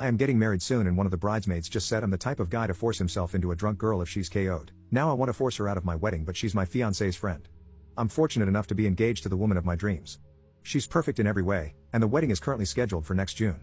I am getting married soon and one of the bridesmaids just said I'm the type of guy to force himself into a drunk girl if she's KO'd. Now I want to force her out of my wedding but she's my fiancé's friend. I'm fortunate enough to be engaged to the woman of my dreams. She's perfect in every way, and the wedding is currently scheduled for next June.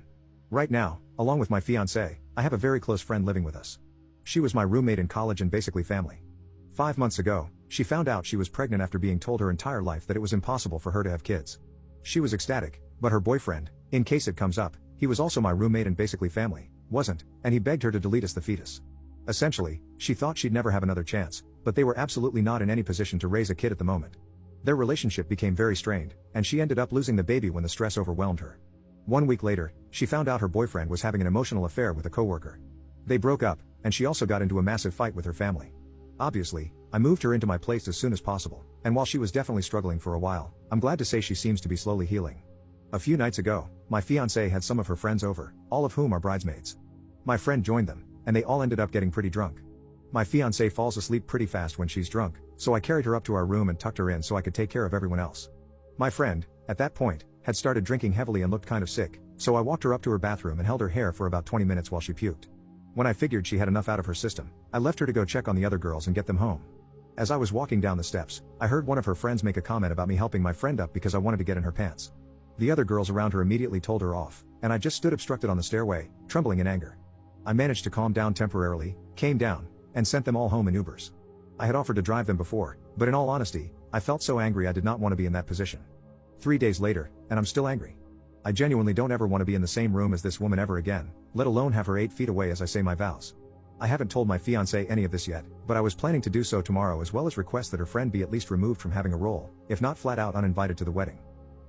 Right now, along with my fiancé, I have a very close friend living with us. She was my roommate in college and basically family. 5 months ago, she found out she was pregnant after being told her entire life that it was impossible for her to have kids. She was ecstatic, but her boyfriend, in case it comes up, he was also my roommate and basically family, wasn't, and he begged her to delete us the fetus. Essentially, she thought she'd never have another chance, but they were absolutely not in any position to raise a kid at the moment. Their relationship became very strained, and she ended up losing the baby when the stress overwhelmed her. 1 week later, she found out her boyfriend was having an emotional affair with a coworker. They broke up, and she also got into a massive fight with her family. Obviously, I moved her into my place as soon as possible, and while she was definitely struggling for a while, I'm glad to say she seems to be slowly healing. A few nights ago, my fiancé had some of her friends over, all of whom are bridesmaids. My friend joined them, and they all ended up getting pretty drunk. My fiancé falls asleep pretty fast when she's drunk, so I carried her up to our room and tucked her in so I could take care of everyone else. My friend, at that point, had started drinking heavily and looked kind of sick, so I walked her up to her bathroom and held her hair for about 20 minutes while she puked. When I figured she had enough out of her system, I left her to go check on the other girls and get them home. As I was walking down the steps, I heard one of her friends make a comment about me helping my friend up because I wanted to get in her pants. The other girls around her immediately told her off, and I just stood obstructed on the stairway, trembling in anger. I managed to calm down temporarily, came down, and sent them all home in Ubers. I had offered to drive them before, but in all honesty, I felt so angry I did not want to be in that position. 3 days later, and I'm still angry. I genuinely don't ever want to be in the same room as this woman ever again, let alone have her 8 feet away as I say my vows. I haven't told my fiancé any of this yet, but I was planning to do so tomorrow as well as request that her friend be at least removed from having a role, if not flat out uninvited to the wedding.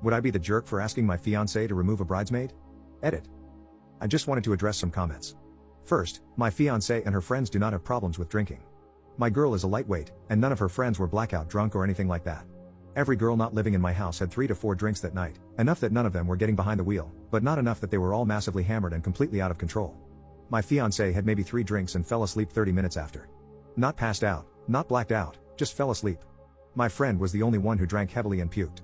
Would I be the jerk for asking my fiancé to remove a bridesmaid? Edit. I just wanted to address some comments. First, my fiancé and her friends do not have problems with drinking. My girl is a lightweight, and none of her friends were blackout drunk or anything like that. Every girl not living in my house had 3 to 4 drinks that night, enough that none of them were getting behind the wheel, but not enough that they were all massively hammered and completely out of control. My fiancé had maybe 3 drinks and fell asleep 30 minutes after. Not passed out, not blacked out, just fell asleep. My friend was the only one who drank heavily and puked.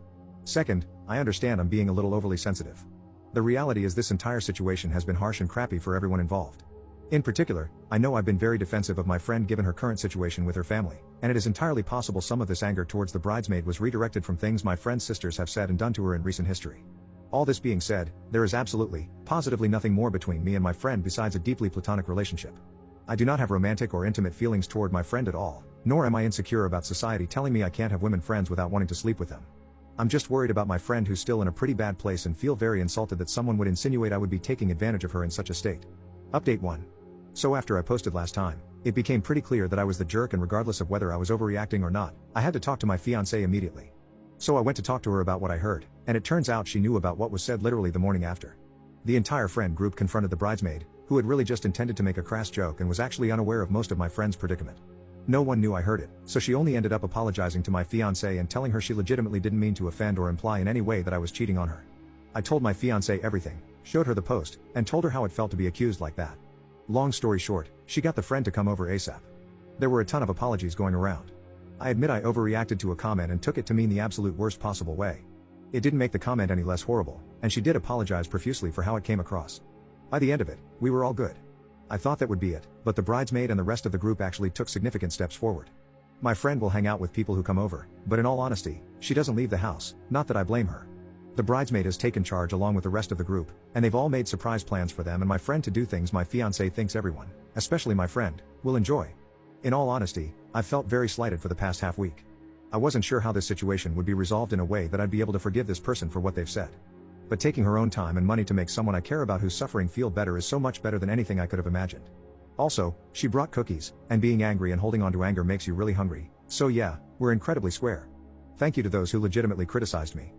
Second, I understand I'm being a little overly sensitive. The reality is this entire situation has been harsh and crappy for everyone involved. In particular, I know I've been very defensive of my friend given her current situation with her family, and it is entirely possible some of this anger towards the bridesmaid was redirected from things my friend's sisters have said and done to her in recent history. All this being said, there is absolutely, positively nothing more between me and my friend besides a deeply platonic relationship. I do not have romantic or intimate feelings toward my friend at all, nor am I insecure about society telling me I can't have women friends without wanting to sleep with them. I'm just worried about my friend who's still in a pretty bad place and feel very insulted that someone would insinuate I would be taking advantage of her in such a state. Update 1. So after I posted last time, it became pretty clear that I was the jerk and regardless of whether I was overreacting or not, I had to talk to my fiancé immediately. So I went to talk to her about what I heard, and it turns out she knew about what was said literally the morning after. The entire friend group confronted the bridesmaid, who had really just intended to make a crass joke and was actually unaware of most of my friend's predicament. No one knew I heard it, so she only ended up apologizing to my fiancé and telling her she legitimately didn't mean to offend or imply in any way that I was cheating on her. I told my fiancé everything, showed her the post, and told her how it felt to be accused like that. Long story short, she got the friend to come over ASAP. There were a ton of apologies going around. I admit I overreacted to a comment and took it to mean the absolute worst possible way. It didn't make the comment any less horrible, and she did apologize profusely for how it came across. By the end of it, we were all good. I thought that would be it, but the bridesmaid and the rest of the group actually took significant steps forward. My friend will hang out with people who come over, but in all honesty, she doesn't leave the house, not that I blame her. The bridesmaid has taken charge along with the rest of the group, and they've all made surprise plans for them and my friend to do things my fiancé thinks everyone, especially my friend, will enjoy. In all honesty, I've felt very slighted for the past half week. I wasn't sure how this situation would be resolved in a way that I'd be able to forgive this person for what they've said. But taking her own time and money to make someone I care about who's suffering feel better is so much better than anything I could have imagined. Also, she brought cookies, and being angry and holding on to anger makes you really hungry, so yeah, we're incredibly square. Thank you to those who legitimately criticized me.